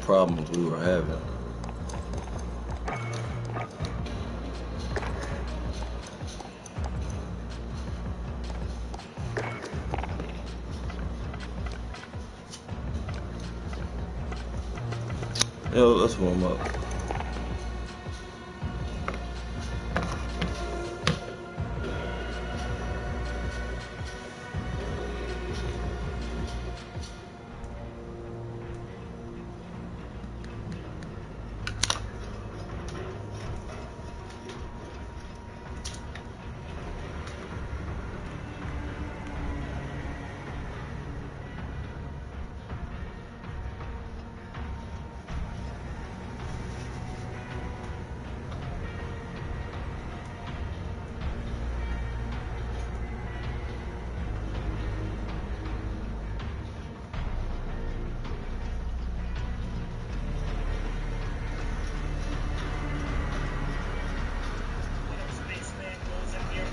problems we were having. Yo, let's warm up.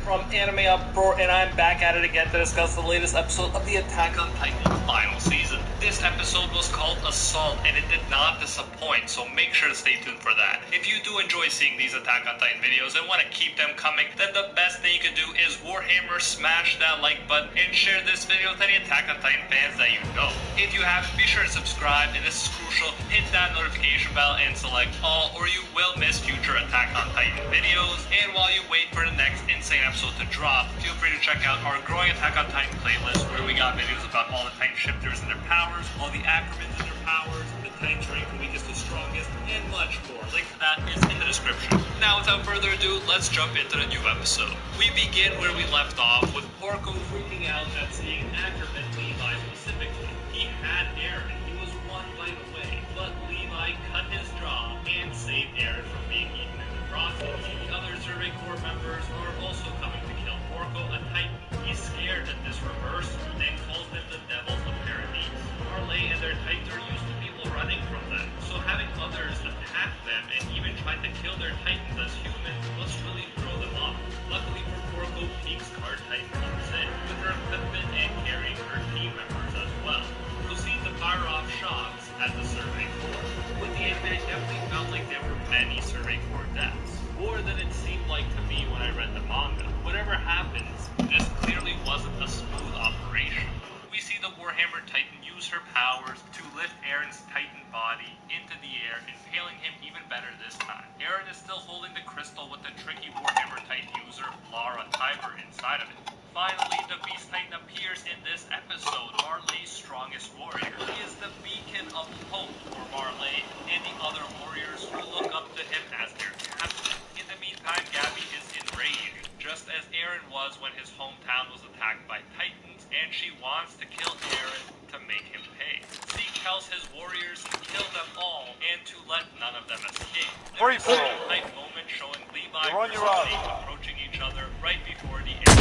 From Anime Uproar, and I'm back at it again to discuss the latest episode of the Attack on Titan final season. This episode was called Assault, and it did not disappoint, so make sure to stay tuned for that. If you do enjoy seeing these Attack on Titan videos and want to keep them coming, then the best thing you can do is Warhammer, smash that like button, and share this video with any Attack on Titan fans that you know. If you haven't, be sure to subscribe, and this is crucial, hit that notification bell and select all, or you will miss future Attack on Titan videos. And while you wait for the next insane episode to drop, feel free to check out our growing Attack on Titan playlist, where we got videos about all the Titan shifters and their powers, all the Acromans and their powers, the Titan's rank from weakest to strongest, and much more. Link to that is in the description. Now, without further ado, let's jump into the new episode. We begin where we left off, with Porco freaking out at seeing Acroman Levi specifically. He had Aaron, he was one bite away, but Levi cut his jaw and saved Aaron from being eaten in the process. The other Survey Corps members are also coming to kill Porco, a Titan. He's scared that this reversed and calls them the Devils of Paradise. Marley and their Titans are used to people running from them, so having others attack them and even try to kill their Titans as humans must really throw them off. Luckily for Porco, Peak's card Titan comes in with her equipment and carrying her team members as well. Proceed to fire off shots at the Survey Corps. With the anime, it definitely felt like there were many Survey Corps deaths, more than it seemed like to me when I read the manga. Whatever happens, this clearly wasn't a smooth operation. We see the Warhammer Titan use her powers to lift Aaron's Titan body into the air, impaling him even better this time. Aaron is still holding the crystal with the tricky Warhammer Titan user, Lara Tiber, inside of it. Finally, the Beast Titan appears in this episode, Marley's strongest warrior. He is the beacon of hope for Marley and the other warriors who look up to him as their captain. In the meantime, Gabby is enraged, just as Aaron was when his hometown was attacked by Titans, and she wants to kill Aaron to make him pay. Zeke tells his warriors to kill them all and to let none of them escape. There is a hype moment showing Levi and Zeke approaching each other right before the end.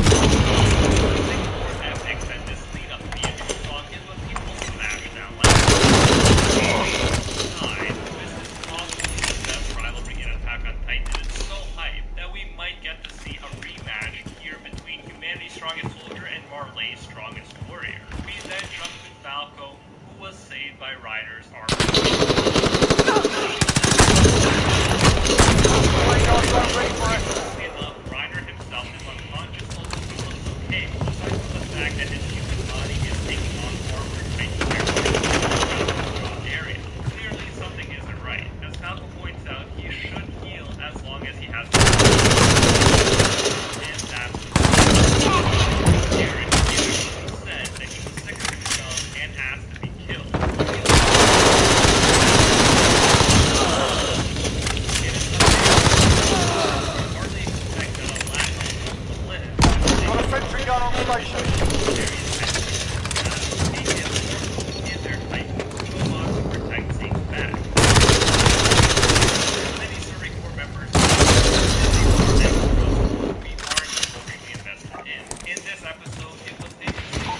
Epic that this lead up to the intro song is what people smash down loud. This is possibly the best rivalry in Attack on Titan. It's so hype that we might get to see a rematch here between humanity's strongest soldier and Marley's strongest warrior. We then jump to Falco, who was saved by Ryder's armor. Ryder himself is unconscious, although he looks okay, aside from the fact that his human body is taking on armor Titan area. Clearly something isn't right. As Falco points out, he should heal as long as he has the and that's Aaron said that he was sick of himself and asked to be killed. Hardly expect that a lack of live. Got a sentry gun on station.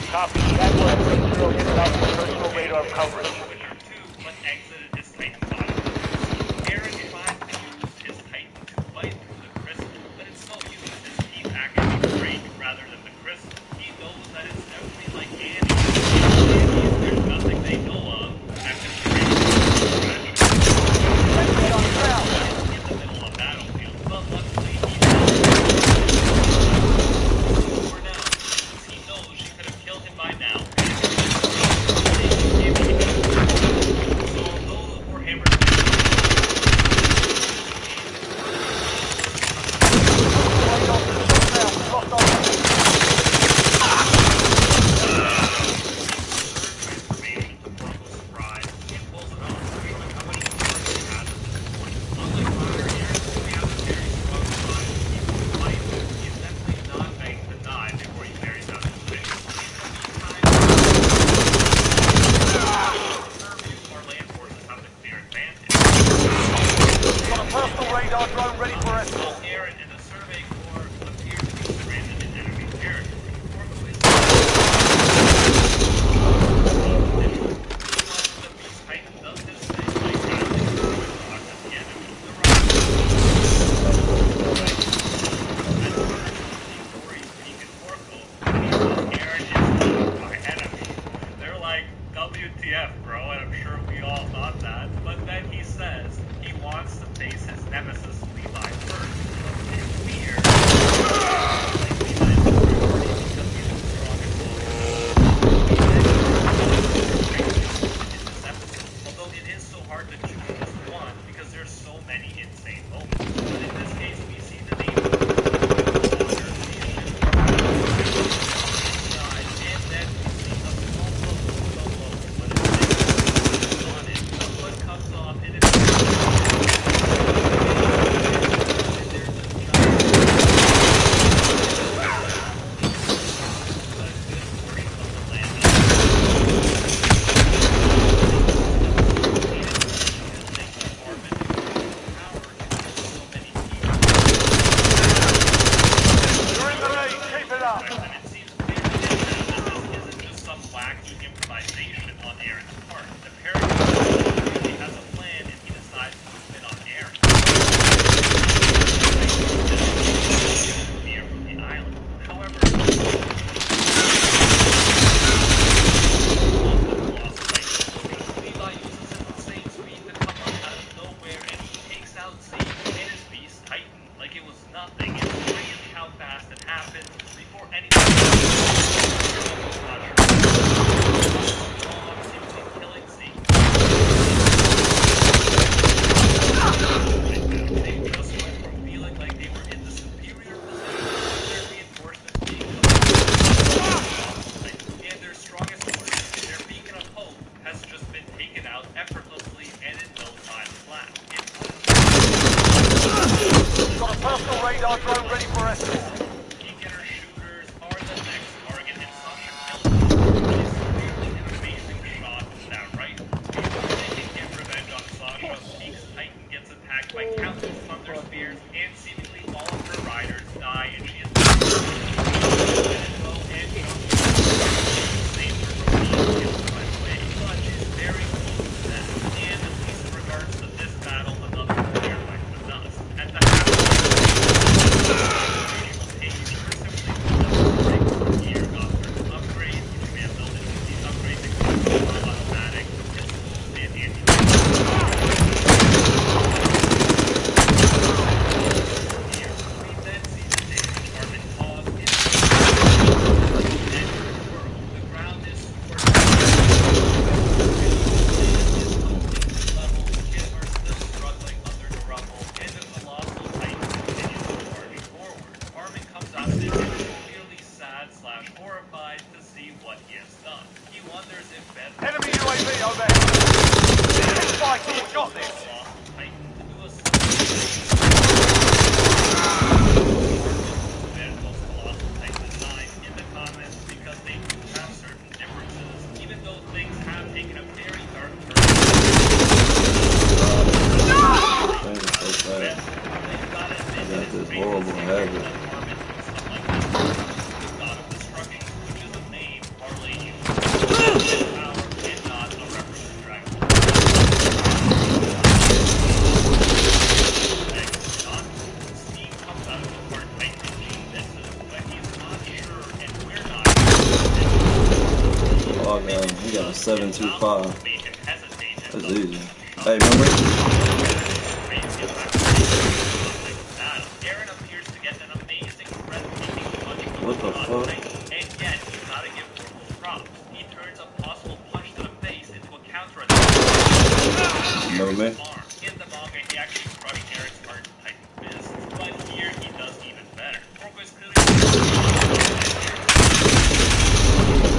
Copy. That was 0 hit out for personal radar coverage. But exited his Titan body. Aaron tried to use his Titan to bite through the crystal, but it's no use. His teeth actually break rather than the crystal. He knows that it's definitely like Annie. There's nothing they know of that can break WTF, bro, and I'm sure we all thought that. But then he says he wants to face his nemesis Levi first. But in fear, like Levi's priority because he's the strongest in this episode. Although it is so hard to choose just one because there's so many insane moments. But in this case, we see the name of and then we see a small solo, but it's on it. What comes off, and it's Oh man, he got a 725. That's easy. Hey, remember? What the fuck? And yet, you gotta give Orville props. He turns a possible punch to the face into a counter attack. Remember me? In the manga, he actually crushed Eric's heart type fist, but here he does even better. Orville is clearly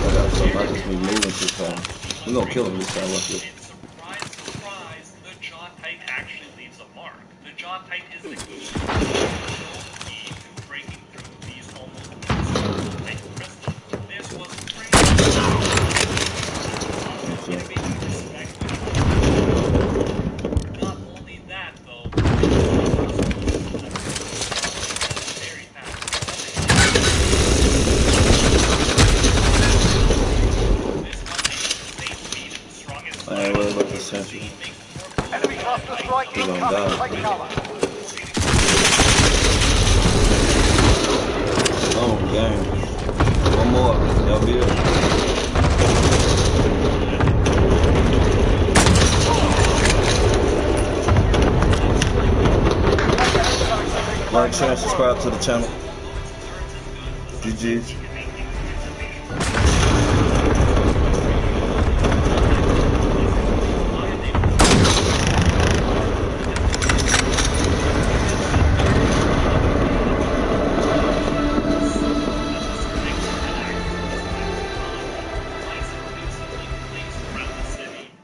I got something I just been moving too fast. We're gonna kill him this time, watch this. And surprise, surprise, the jaw tight actually leaves a mark. The jaw tight is the key to breaking through these almost indestructible type crystals. This was crazy. Not only that, though, very fast. I ain't worried about the sentry. Enemy cluster strike He gonna incoming. die. Take cover. Oh, game. One more. Y'all be it. like, share, and subscribe to the channel. GG's.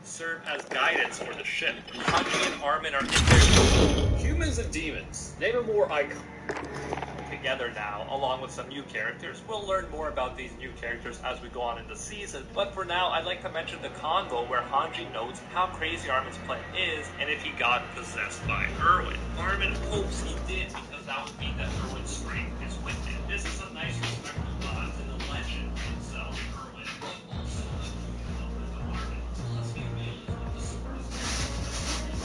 Serve as guidance for the ship. Hanji and Armin are in there. Humans and demons. Name a more icon. Together now, along with some new characters. We'll learn more about these new characters as we go on in the season, but for now, I'd like to mention the convo where Hanji notes how crazy Armin's plan is and if he got possessed by Erwin. Armin hopes he did because that would mean that Erwin's strength is with him. This is a nice respectful nod to the legend himself, Erwin, but also the development of Armin. Let's be real, is what the source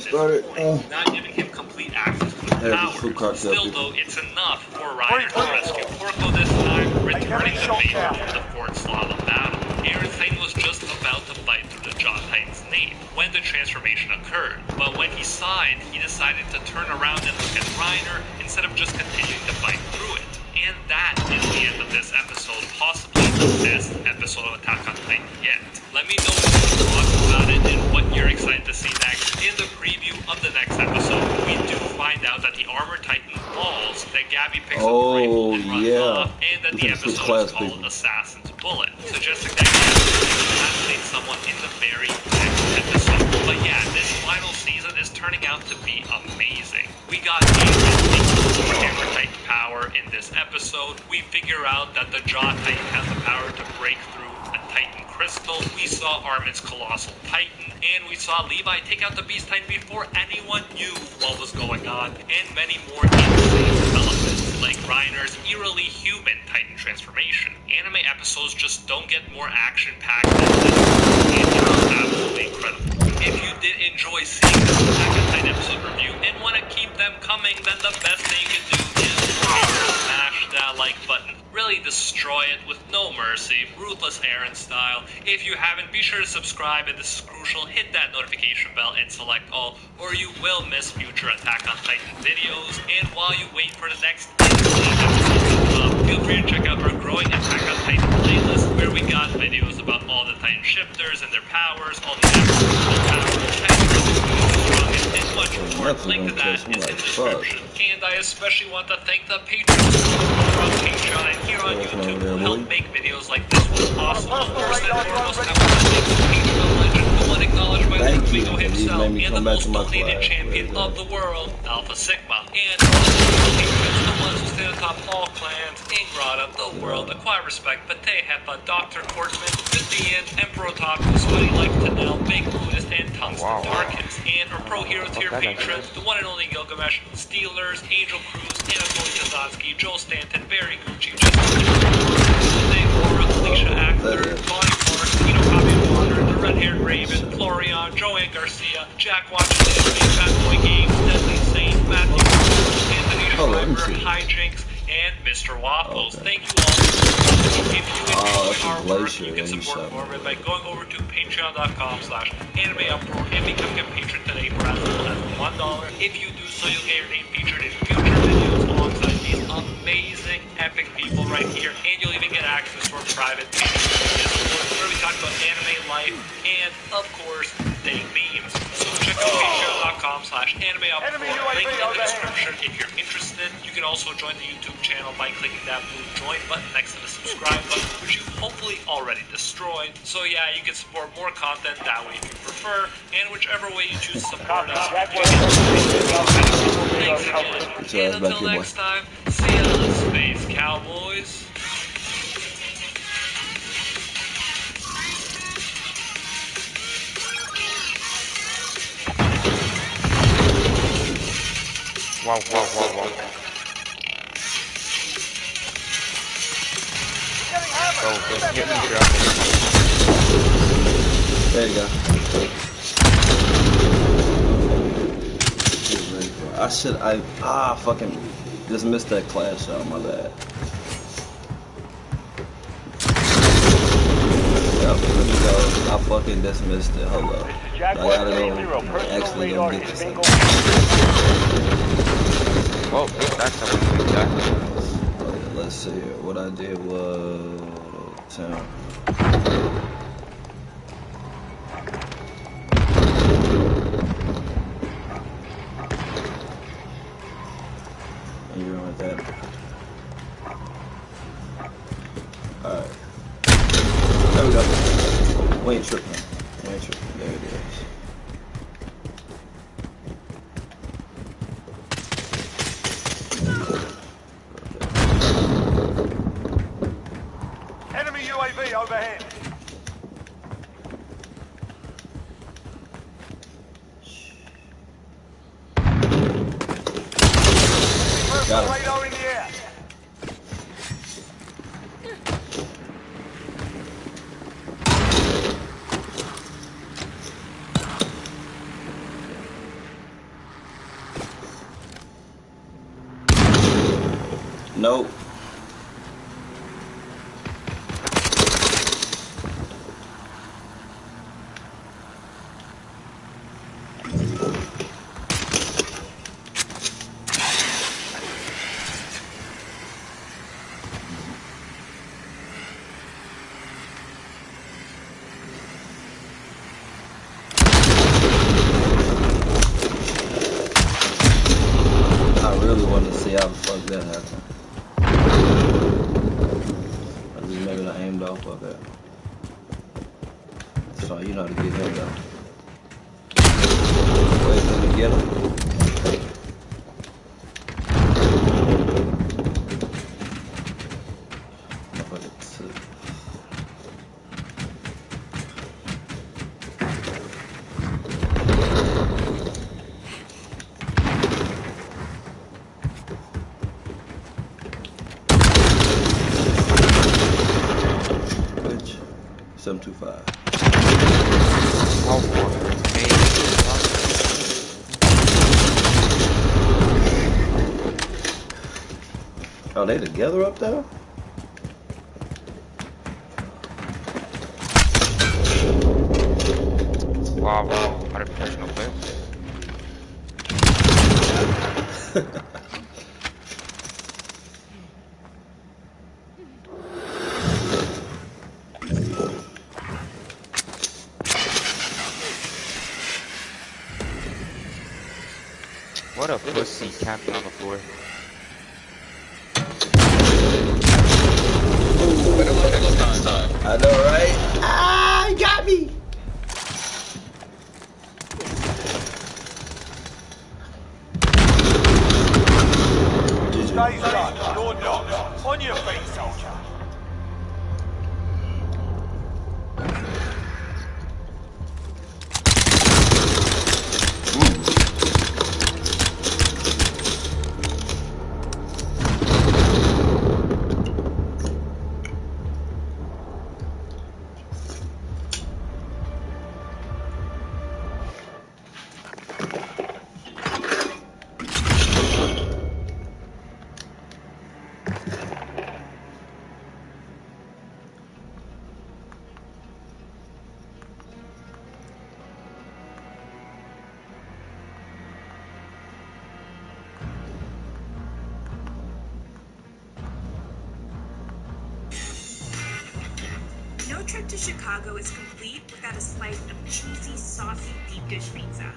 Started. Not giving him complete access to the power. Still, though, it's enough for Reiner to rescue Porco this time, returning the favor for the Fort Slava battle. Aaron Titan was just about to bite through the Jaw Titan's nape when the transformation occurred, but when he saw it, he decided to turn around and look at Reiner instead of just continuing to bite through it. And that is the end of this episode, possibly the best episode of Attack on Titan yet. Let me know what you thought about it and what you're excited to see next. In the preview of the next episode, we do find out that the Armored Titan falls, that Gabby picks up the rifle and runs off, and that the episode is called Assassin's Bullet, suggesting that Gabby will assassinate someone in the very next episode. But yeah, this final season is turning out to be amazing. We got a Hammer Titan power in this episode. We figure out that the Jaw Titan has the power to break through a Titan crystal. We saw Armin's Colossal Titan, and we saw Levi take out the Beast Titan before anyone knew what was going on, and many more insane developments, like Reiner's eerily human Titan transformation. Anime episodes just don't get more action-packed than this, and it was absolutely incredible. If you did enjoy seeing this Attack on Titan episode review and want to keep them coming, then the best thing you can do is smash that like button. Really destroy it with no mercy, ruthless Aaron style. If you haven't, be sure to subscribe, and this is crucial. Hit that notification bell and select all, or you will miss future Attack on Titan videos. And while you wait for the next episode, feel free to check out our growing Attack on Titan playlist, where we got videos about all the Titan shifters and their powers, all the powers, and much more. Link to that is in the description. And I especially want to thank the patrons from Patreon and here on YouTube who help make videos like this one possible. First and foremost, I want to thank the Patreon legend, the one acknowledged by Luke himself. Now, made me and the come back most to my donated class. champion of the world, Alpha Sigma. And the ones who stand atop all clans, Ingrata, the world, acquire respect, Pate Hepa, Dr. Quartzman, Vivian, Emperor Otaku, Sweaty like Tanel, Big Buddhist, and Tungsten Darkins. And our pro hero tier patrons, the one and only Gilgamesh, Steelers, Angel Cruz, Anatoly Kazansky, Joe Stanton, Barry Gucci, Justin Jose Aura, Alicia Actor, Bonnie Park, Tino Copy Water, the red-haired Raven, Florian, Joanne Garcia, Jack Washington, Bad Boy Games, Deadly Saint, Matthew, Anthony Schreiber, Hijinks, and Mr. Waffles. Thank you all. If you enjoy our work, you can support more of it by going over to patreon.com/animeuproar and becoming a patron today for as little as $1. If you do so, you'll get your name featured in future videos alongside these amazing, epic people right here, and you'll even get access to our private Discord where we talk about anime life and, of course, dating memes. So check out patreon.com/animeuproar. Link in the description if you're interested. You can also join the YouTube channel by clicking that blue join button next to the subscribe button, which you've hopefully already destroyed. So yeah, you can support more content that way if you prefer, and whichever way you choose to support us. Thanks again, and until next time, see ya, Space Cowboys. Wow. Bro, just get me drunk. There you go. I fucking just missed that class shot, my bad. Yep, let me go. I fucking dismissed it, hold up. I gotta go, actually go get this thing. Oh, that's someone like that. Okay, let's see here. What I did was... You're on with that. Alright. There we go. We ain't tripping. There it is. Enemy UAV overhead. Got it. Radar in the air. Nope. I really wanted to see how the fuck that happened. I just maybe I aimed off of it. That's fine, you know how to get him though. Wait, let me get him. Which? 725. Are they together up there? Wow, 100% no play. What a pussy camping on the floor. I know, right? Ah, you got me! Day's done. You're not. On your feet, soldier. No trip to Chicago is complete without a slice of cheesy, saucy deep dish pizza.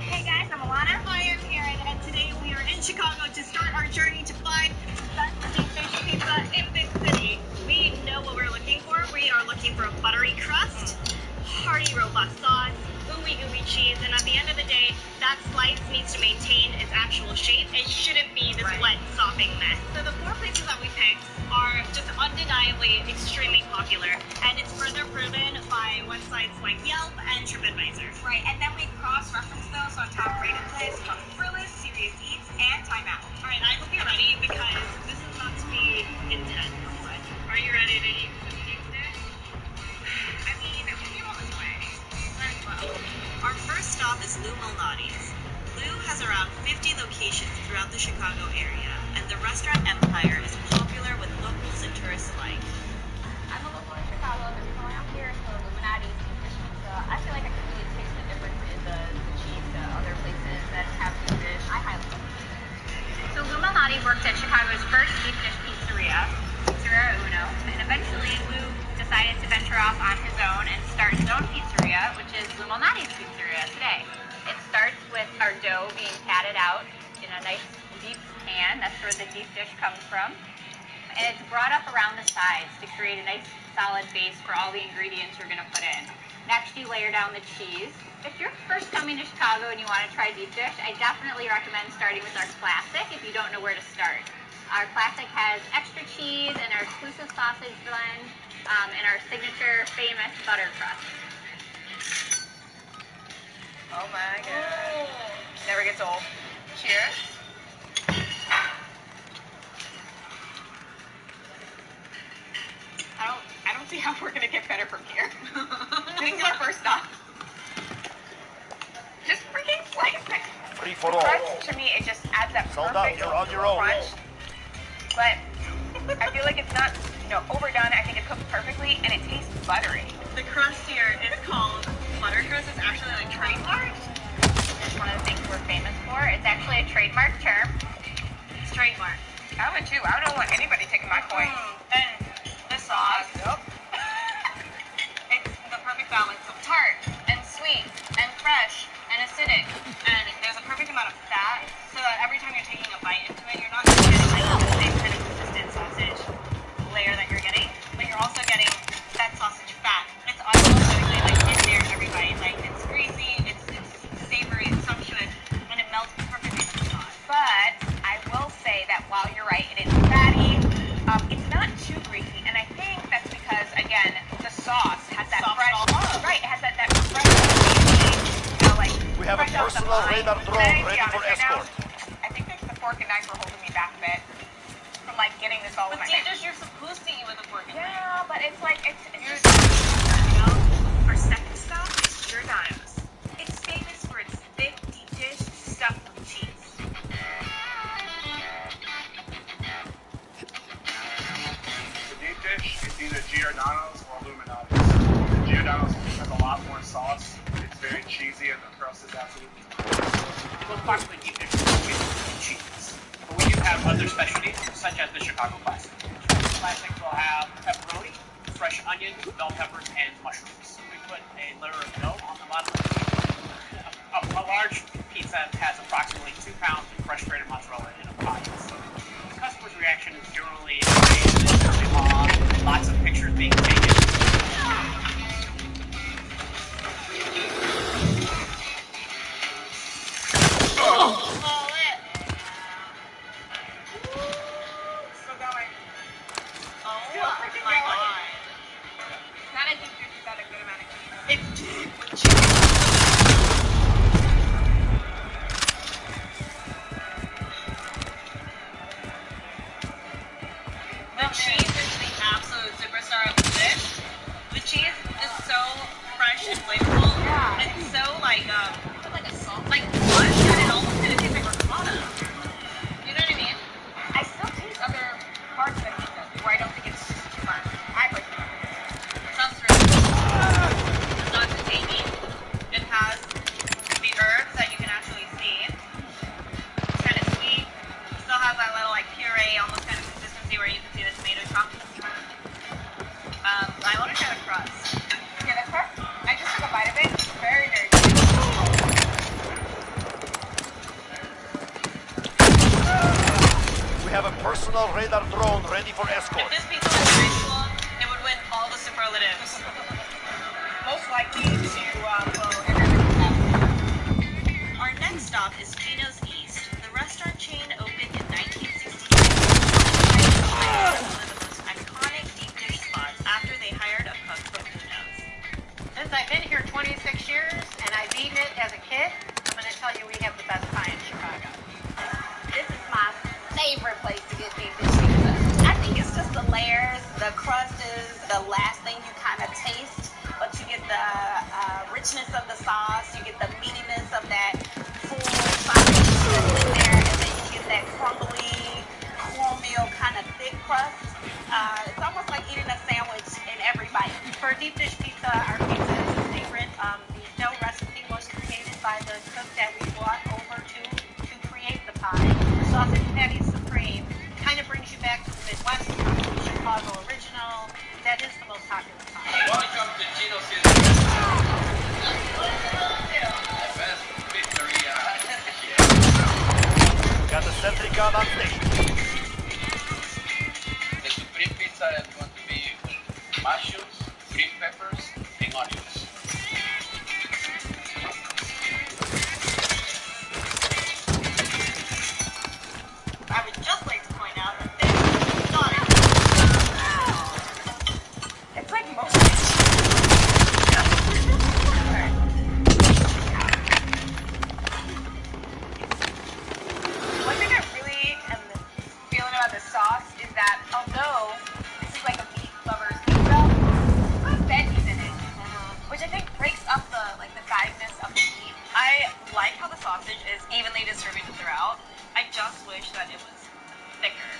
Hey guys, I'm Alana. Hi, I'm Karen, and today we are in Chicago to start our journey to find the best deep dish pizza in this city. We know what we're looking for. We are looking for a buttery crust, hearty, robust sauce, gooey cheese, and at the end of the day, that slice needs to maintain its actual shape. It shouldn't be this wet, sopping mess. So the 4 places that we picked are just undeniably extremely popular, and it's further proven by websites like Yelp and TripAdvisor. Right, and then we cross-reference those on top-rated sites from Thrillist, Serious Eats, and Time Out. All right, I hope you're ready because this is about to be intense. Are you ready to eat some deep dish? I mean, we're on this way. Our first stop is Lou Malnati's. Lou has around 50 locations throughout the Chicago area, and the restaurant empire is popular with locals and tourists alike. I'm a local in Chicago. I've been going out here to Illuminati's deep dish pizza. I feel like I can really taste the difference in the cheese to other places that have deep dish. I highly recommend it. So Lou Malnati worked at Chicago's first deep dish pizzeria, Pizzeria Uno, and eventually Lou decided to venture off on his own and start his own pizzeria, which is Lou Malnati's Pizzeria today. It starts with our dough being patted out in a nice deep pan. That's where the deep dish comes from. And it's brought up around the sides to create a nice solid base for all the ingredients you're going to put in. Next, you layer down the cheese. If you're first coming to Chicago and you want to try deep dish, I definitely recommend starting with our classic if you don't know where to start. Our classic has extra cheese and our exclusive sausage blend and our signature famous butter crust. Oh my god. Never gets old. Cheers. I don't see how we're gonna get better from here. This is our first stop. Just freaking slice it. Free for all. Crunch, to me, it just adds that Sold perfect out, you're on your own. crunch. But I feel like it's not, overdone. I think it cooks perfectly, and it tastes buttery. The crust here is called butter crust. It's actually like trademarked. It's one of the things we're famous for. It's actually a trademark term. It's trademarked. I would too. I don't want anybody taking my coin. And the sauce, Yep. it's the perfect balance of tart and sweet and fresh and acidic. And there's a perfect amount of fat so that every time you're taking a bite into it, you're not just getting like the same kind of consistent sausage layer that you're getting, but you're also getting that sausage fat. It's automatically like in there every bite. Like it's greasy, it's savory, it's sumptuous, and it melts perfectly with the sauce. But I will say that while you're right, it is fatty. It's not too greasy, and I think that's because, again, the sauce has that Soft fresh. it all up. Right, it has that fresh. Like We have a fresh off the personal line. radar drone Can I be ready for honest right now? escort. I think it's the fork and knife are holding me back a bit from like getting this all in But my mouth. deep dish, you're supposed to eat with a fork and knife. Yeah, but it's like it's just. Our second stop is Giordano's. It's famous for its thick deep dish stuffed with cheese. The deep dish is either Giordano's or Illuminati's. Giordano's has a lot more sauce. It's very cheesy, and the crust is absolutely The most popular deep dish is with cheese. But we do have other specialties, such as the Chicago Classic. The Classic will have pepperoni, fresh onions, bell peppers, and mushrooms. We put a layer of dough on the bottom. A large pizza has approximately 2 pounds of fresh grated mozzarella in a pie. So the customer's reaction is generally lots of pictures being taken cheese is the absolute superstar of the dish. The cheese is so fresh and flavorful. Yeah. It's so like lush, and it almost kind of tastes like ricotta. You know what I mean? I still taste other parts of the pizza where I don't think it's just too much. I personally don't think it's too much. It sounds really good. It's not too tangy. It has the herbs that you can actually see. It's kind of sweet. Still has that little like puree, almost kind of consistency where you can see the tomato chunks. I want to try the crust. Yeah, the crust. I just took a bite of it. It's very, very good. We have a personal radar drone ready for escort. If this pizza was high school, it would win all the superlatives. Most likely to blow everybody's up. Our next stop is Geno's East. The restaurant chain opened in 1968. One of the most iconic deep dish spots after they hired a cook from Geno's. Since I've been here 26 years and I've eaten it as a kid, I'm going to tell you we have the best pie in Chicago. This is my favorite place to get deep dish pizza. I think it's just the layers. The crust is the last thing you kind of taste, but you get the richness of the sauce, you get the meatiness of that full sausage in there, and then you get that crumbly cornmeal kind of thick crust. It's almost like eating a sandwich in every bite. For deep dish pizza, our pizza is a favorite. The dough recipe was created by the cook that we brought over to create the pie. The sausage patty supreme kind of brings you back to the Midwest, Chicago original. That is the most popular pie. Welcome to Geno's East. The best pizzeria. Got the sentry gun on station. The supreme pizza is going to be mushrooms, green peppers, and onions. I would just like to point out that this is not it. It's like most One thing I really am feeling about the sauce is that although this is like a meat lover's pizza, it's got veggies in it, which I think breaks up the fattiness of the meat. I like how the sausage is evenly distributed throughout. I just wish that it was thicker.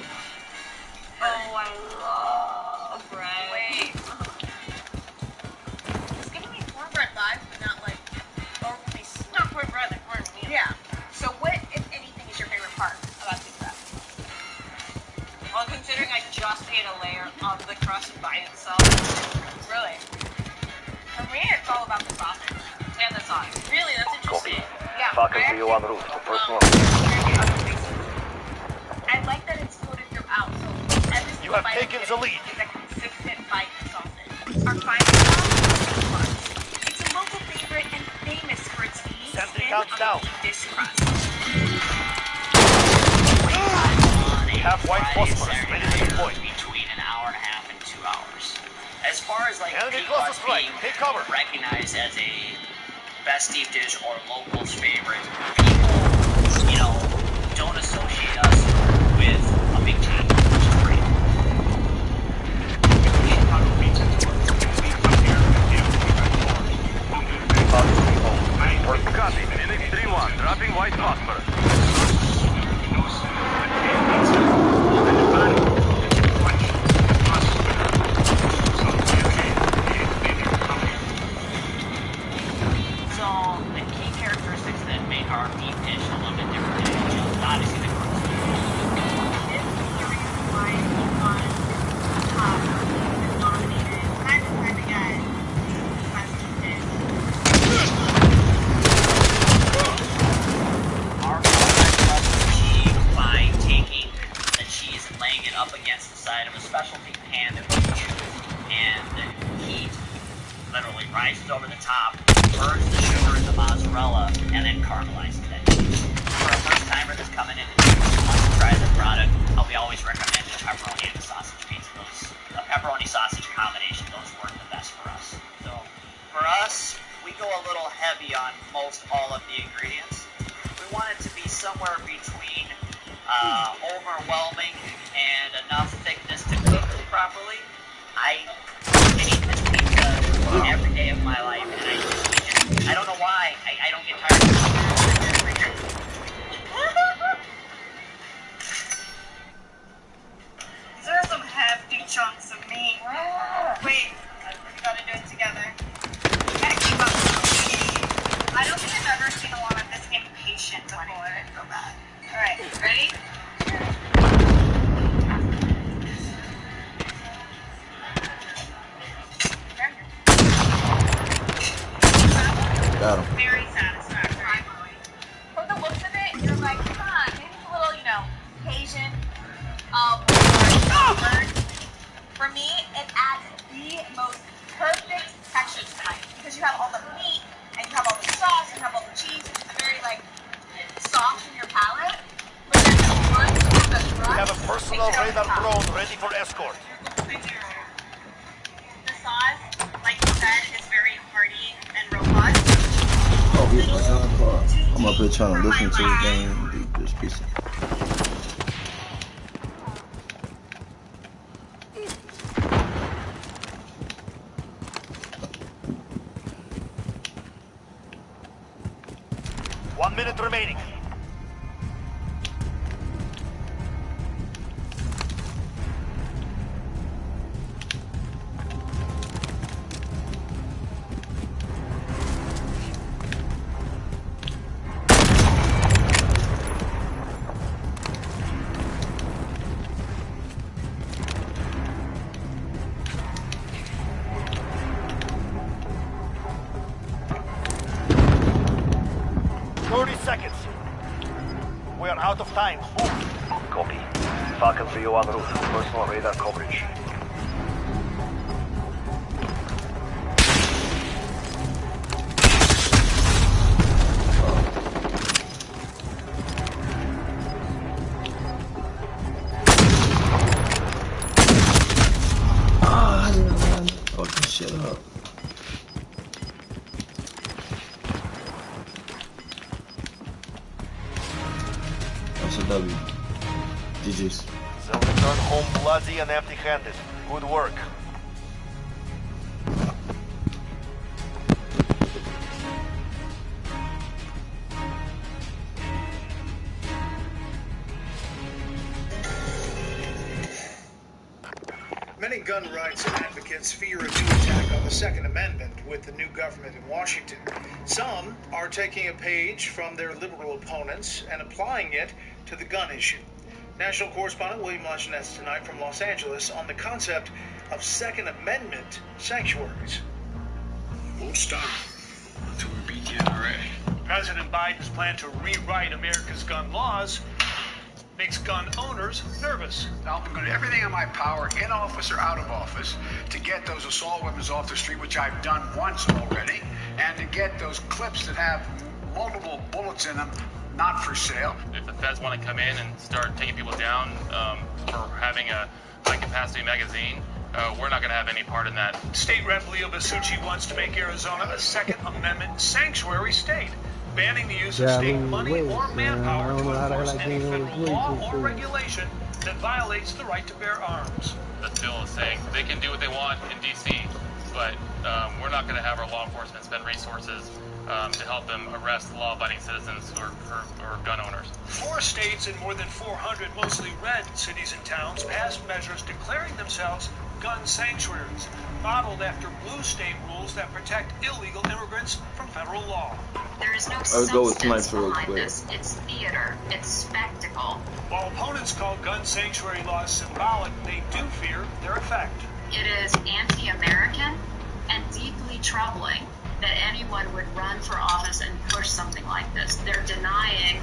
Oh, I love bread. Wait. It's giving me cornbread vibes, but not like overly sweet. Not cornbread, like cornmeal. Yeah. So what, if anything, is your favorite part about pizza? Well, considering I just ate a layer of the crust by itself. Really? For me, it's all about the sausage and the sauce. Really, that's interesting. Yeah. Falcon to you en route for personal. I like that it's coated throughout, so every You single have bite taken the lead. is a consistent bite of sausage. Our final stop is Plunder. It's a local favorite and famous for its unique Sentry spin counts on down. the deep dish crust. We have white phosphorus ready to deploy. Between an hour and a half and 2 hours. As far as like Enemy peak closest crust right. being Take cover. recognized as a best deep dish or locals favorite, people, don't associate us with a big chain, which is great. Chicago pizza tour. Please come here if Work copy. Phoenix 3-1. Dropping white phosphorus. So the key characteristics that make our deep dish a little bit different is obviously the crust. This is the reason why it's on top, it's nominated time and time again as deep dish. Our crust is achieved by taking the cheese and laying it up against the side of a specialty pan that we use, and the heat literally rises over the top, burns the sugar in the mozzarella, and then caramelizes that cheese. For a first timer that's coming in and wants to try the product, we always recommend the pepperoni and the sausage pizza. The pepperoni sausage combination, those work the best for us. So for us, we go a little heavy on most all of the ingredients. We want it to be somewhere between overwhelming and enough thickness to cook properly, I eat this pizza every day of my life, and I don't know why. I don't get tired of it. These are some hefty chunks of meat. Wait, we gotta do it together. We gotta keep up. I don't think I've ever seen a lot of this impatient before. Go back. Alright, ready? Got him. Very satisfactory. From the looks of it, you're like, come on, maybe it's a little, Asian. For me, it adds the most perfect texture tonight because you have all the meat and you have all the sauce and you have all the cheese. It's very soft in your palate. But then once you have the crust, We have a personal radar drone ready for escort. The sauce, like you said, is very hearty and robust. Oh, he's my God, car. I'm up here trying to listen to the game and do this piece of. One minute remaining. Seconds. We are out of time. Move. Copy. Falcon 301 route. Personal radar coverage. Ah, I didn't fucking shit up. That's a W. GG's. They'll return home bloody and empty-handed. Good work. Many gun rights advocates fear a new attack on the Second Amendment with the new government in Washington. Some are taking a page from their liberal opponents and applying it to the gun issue. National correspondent William Lachinez tonight from Los Angeles on the concept of Second Amendment sanctuaries. Won't stop until we beat the NRA. President Biden's plan to rewrite America's gun laws makes gun owners nervous. Now, I'm going to do everything in my power, in office or out of office, to get those assault weapons off the street, which I've done once already, and to get those clips that have multiple bullets in them not for sale. If the feds want to come in and start taking people down for having a high-capacity magazine, we're not going to have any part in that. State Rep Leo Basucci wants to make Arizona a Second Amendment sanctuary state, banning the use of state money or manpower to enforce any federal law or regulation that violates the right to bear arms. The bill is saying they can do what they want in D.C., but we're not going to have our law enforcement spend resources to help them arrest law-abiding citizens who are gun owners. 4 states and more than 400 mostly red cities and towns passed measures declaring themselves gun sanctuaries, modeled after blue state rules that protect illegal immigrants from federal law. There is no go with substance real behind quick. this. It's theater. It's spectacle. While opponents call gun sanctuary laws symbolic, they do fear their effect. It is anti-American and deeply troubling that anyone would run for office and push something like this. They're denying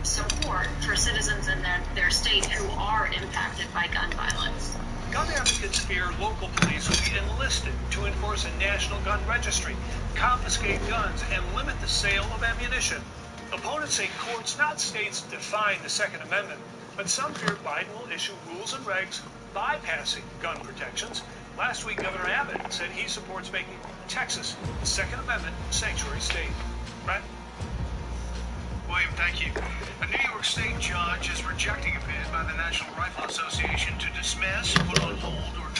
support for citizens in their state who are impacted by gun violence. Gun advocates fear local police will be enlisted to enforce a national gun registry, confiscate guns, and limit the sale of ammunition. Opponents say courts, not states, define the Second Amendment, but some fear Biden will issue rules and regs bypassing gun protections. Last week, Governor Abbott said he supports making Texas the Second Amendment sanctuary state. Brett? William, thank you. A New York State judge is rejecting a bid by the National Rifle Association to dismiss, put on hold, or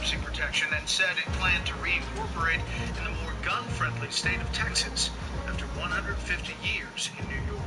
bankruptcy protection and said it planned to reincorporate in the more gun-friendly state of Texas after 150 years in New York.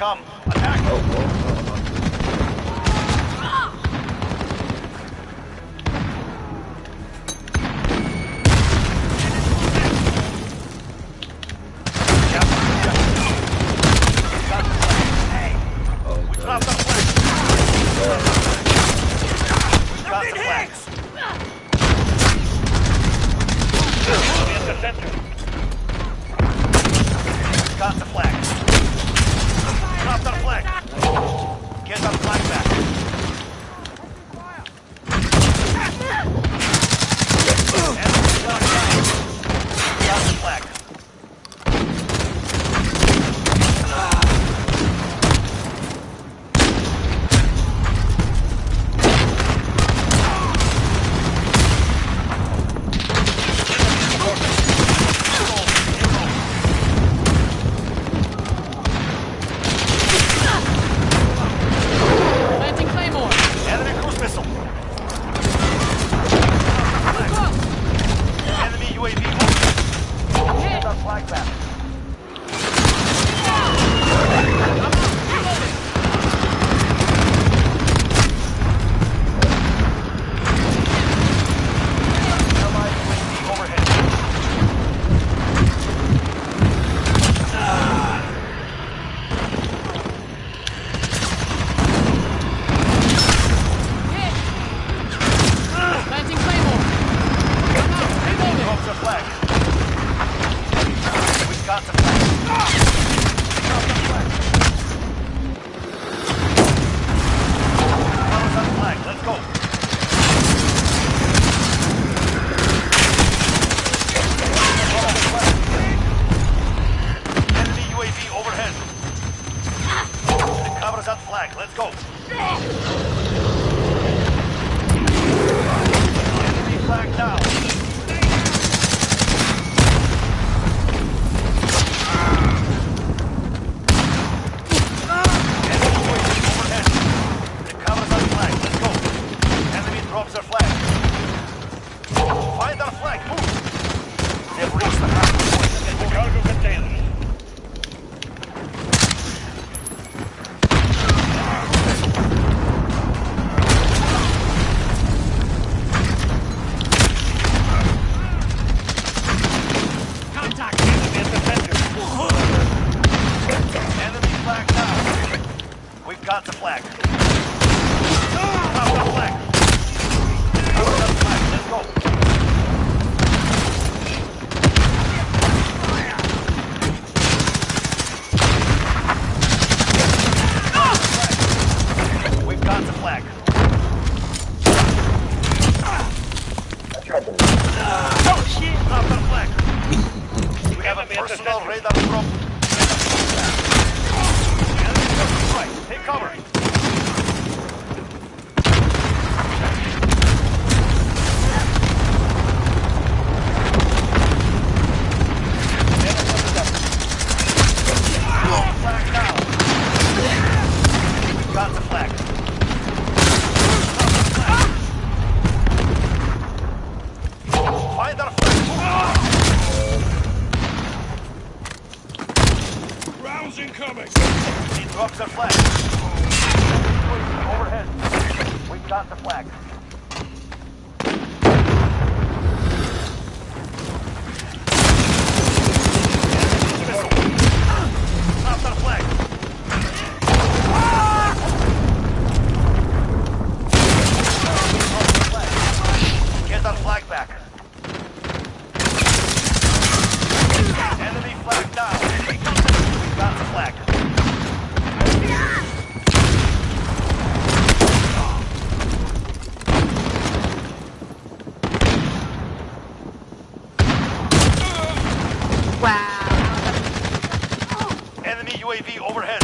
Come. Attack! Plant the flag. Plant the flag. Get that flag back. Enemy flag down. Plant the flag. Wow. Enemy UAV overhead.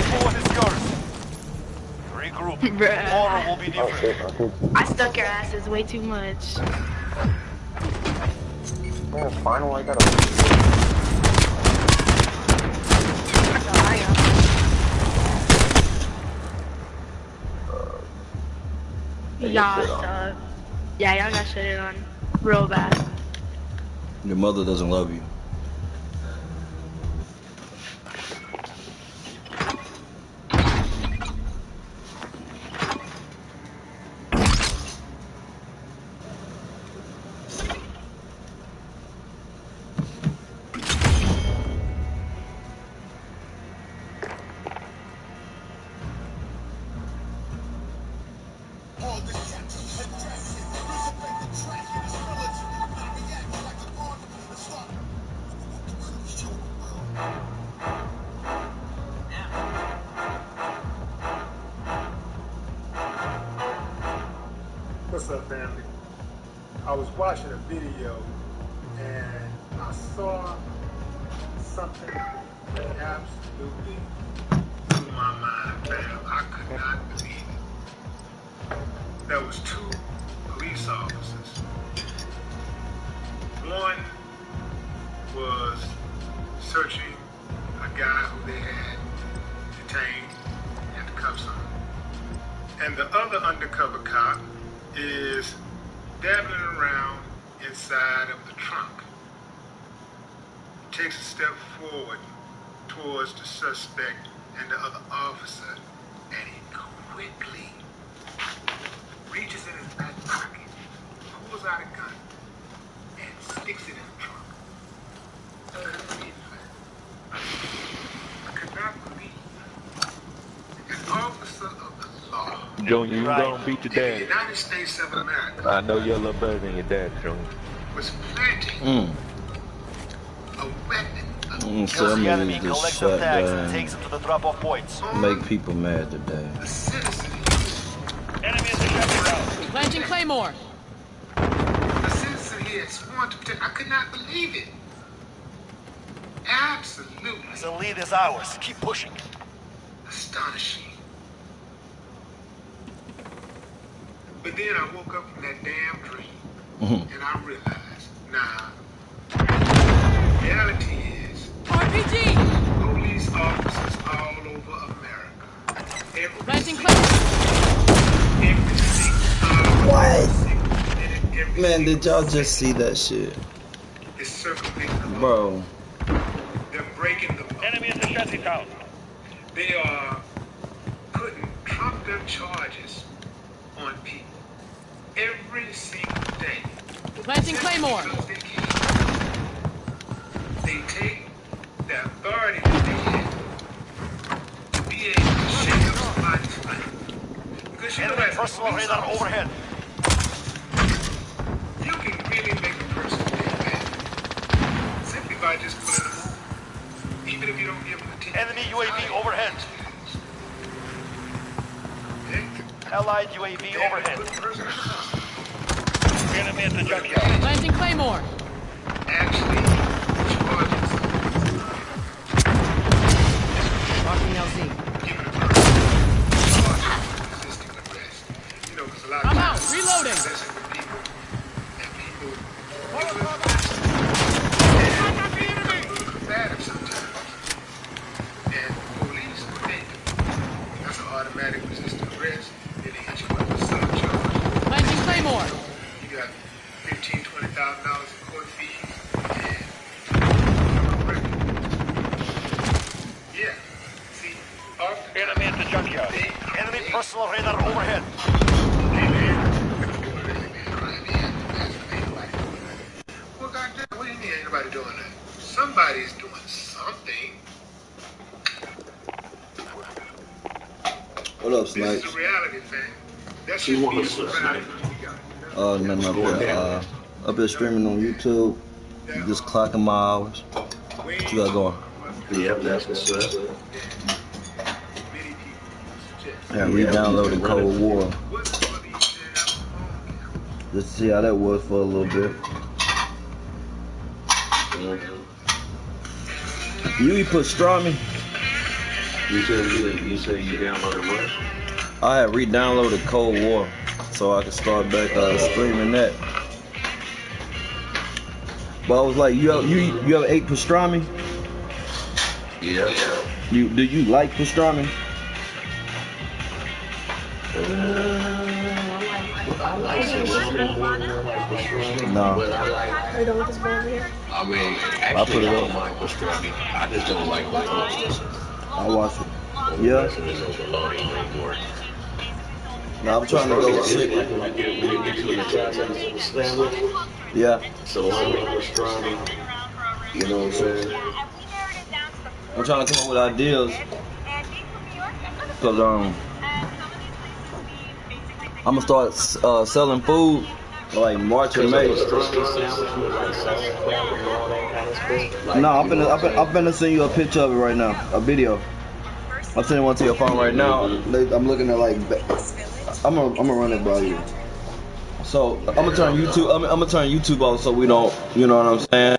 Forward is yours. Regroup. Tomorrow will be different. I stuck your asses way too much. Man, final, I gotta. Y'all suck. Yeah, y'all got shit on real bad. Your mother doesn't love you. What's up, family? I was watching a video and I saw something that absolutely blew my mind, fam. I could not believe it. There was two police officers. One was searching a guy who they had detained and cuffs on. And the other undercover cop is dabbling around inside of the trunk. Takes a step forward towards the suspect and the other officer, and he quickly reaches in his back pocket, pulls out a gun, and sticks it in the trunk. I could not believe an officer of the law. Junior, you gonna beat your in the dad. United States of America I know you're a little better than your dad, Junior. was planting a weapon. So I'm gonna use this Collects the fat tags and guy. takes them to the drop-off points. Make people mad today. Enemy in the shotgun. Planting Claymore. A citizen here had sworn to protect. I could not believe it. Absolutely The lead is ours. Keep pushing. astonishing. But then I woke up from that damn dream, and I realized, nah, reality is RPG. police officers all over America. Planting Claymore. What? Man, did y'all just see that shit? Is circumventing the law. Bro. They're breaking the law. Enemy in the shanty town. They are putting trumped-up charges on people every single day. Planting Claymore. Because they take the authority that they have to be able to shake up somebody's life. Because you know, Enemy as a personal police radar officer, overhead. you can really make a person feel bad simply by just putting them on, even if you don't give them attention. Enemy UAV overhead. Allied UAV overhead. Enemy at the junkyard. Planting Claymore. Actually, charges Marking LZ. giving a person resisting arrest. You know, because a lot of I'm times out. Reloading. messing with people and people combative sometimes. And police, what they do, that's an automatic resisting arrest. Then they hit you with a sub charge. Planting Claymore. You got $15,000, $20,000 in court fees, and Hostile radar overhead. Well, goddamn, what do you mean ain't nobody doing that? Somebody's doing something. What up, This Snipes? is a reality thing. That You should want be to the switch reality. Nothing up here. Up here streaming on YouTube. Just clocking my hours. What you got going? Yep, that's what's up. Yeah, re-downloaded Cold War. Just to see how that was for a little bit. You pastrami? You said you downloaded what? I had re-downloaded Cold War so I could start back streaming that. But I was like, you ever ate pastrami? Yeah. Do you like pastrami? I like salami more than I like pastrami. No. But I mean, actually, I don't mind pastrami. I just don't like bologna. I watch it. I'm Yeah. listening to bologna anymore. No, I'm trying to go sick. Like when you get to an Italian sandwich. Yeah. Salami, pastrami. You know what I'm saying? I'm trying to come up with ideas. Cause I'm gonna start selling food like March or May. No, I'm finna send you a picture of it right now, a video. I'm sending one to your phone right now. I'm looking at like, I'm gonna run it by you. So I'm gonna turn YouTube. I'm gonna turn YouTube off so we don't, you know what I'm saying?